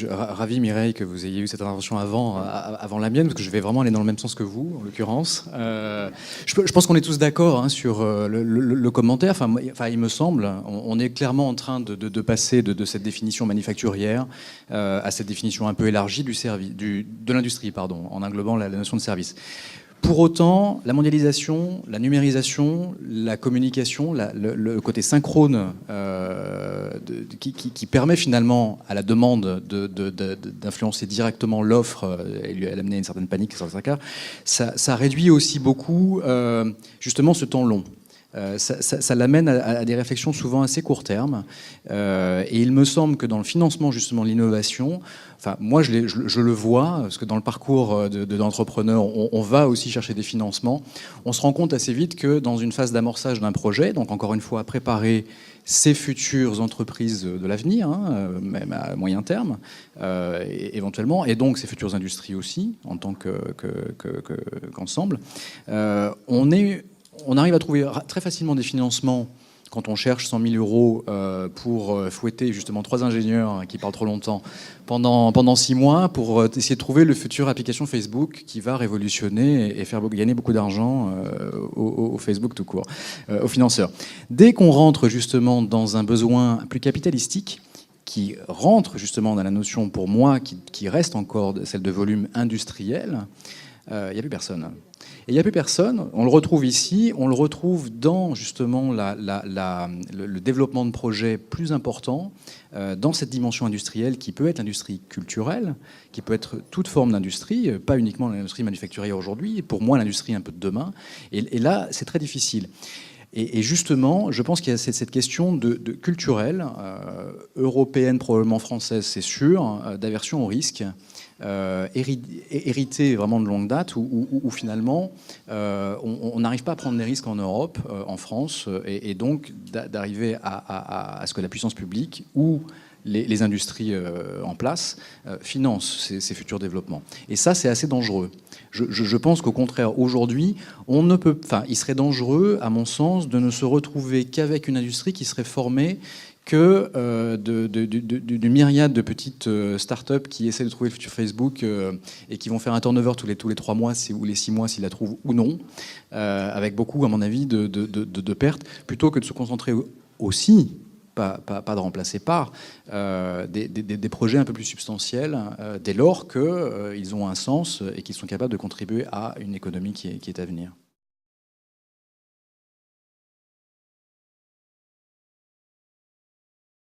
ravi, Mireille, que vous ayez eu cette intervention avant la mienne, parce que je vais vraiment aller dans le même sens que vous, en l'occurrence. Je pense qu'on est tous d'accord sur le commentaire. Il me semble, on est clairement en train de passer de cette définition manufacturière à cette définition un peu élargie de l'industrie, en englobant la notion de service. Pour autant, la mondialisation, la numérisation, la communication, le côté synchrone qui permet finalement à la demande d'influencer directement l'offre et lui amener une certaine panique sur certains cas, ça réduit aussi beaucoup justement ce temps long. Ça l'amène à des réflexions souvent assez court terme. Et il me semble que dans le financement justement de l'innovation, moi je le vois, parce que dans le parcours d'entrepreneur, on va aussi chercher des financements. On se rend compte assez vite que dans une phase d'amorçage d'un projet, donc encore une fois préparer ces futures entreprises de l'avenir, même à moyen terme, éventuellement, et donc ces futures industries aussi, en tant qu'ensemble, on arrive à trouver très facilement des financements quand on cherche 100 000 euros pour fouetter justement 3 ingénieurs qui parlent trop longtemps pendant 6 mois pour essayer de trouver le futur application Facebook qui va révolutionner et faire gagner beaucoup d'argent au Facebook tout court, aux financeurs. Dès qu'on rentre justement dans un besoin plus capitalistique, qui rentre justement dans la notion pour moi qui reste encore celle de volume industriel, il n'y a plus personne. Et il n'y a plus personne, on le retrouve ici, on le retrouve dans justement le développement de projets plus importants, dans cette dimension industrielle qui peut être l'industrie culturelle, qui peut être toute forme d'industrie, pas uniquement l'industrie manufacturière aujourd'hui, pour moi l'industrie un peu de demain. Et là, c'est très difficile. Et justement, je pense qu'il y a cette question de culturelle, européenne, probablement française, c'est sûr, d'aversion au risque, héritée vraiment de longue date, où finalement, on n'arrive pas à prendre des risques en Europe, en France, et donc d'arriver à ce que la puissance publique ou les industries en place financent ces futurs développements. Et ça, c'est assez dangereux. Je pense qu'au contraire, aujourd'hui, il serait dangereux, à mon sens, de ne se retrouver qu'avec une industrie qui serait formée que d'une myriade de petites start-up qui essaient de trouver le futur Facebook et qui vont faire un turnover tous les 3 mois ou les 6 mois s'ils la trouvent ou non, avec beaucoup, à mon avis, de pertes, plutôt que de se concentrer aussi, pas de remplacer par des projets un peu plus substantiels, dès lors qu'ils ont un sens et qu'ils sont capables de contribuer à une économie qui est à venir.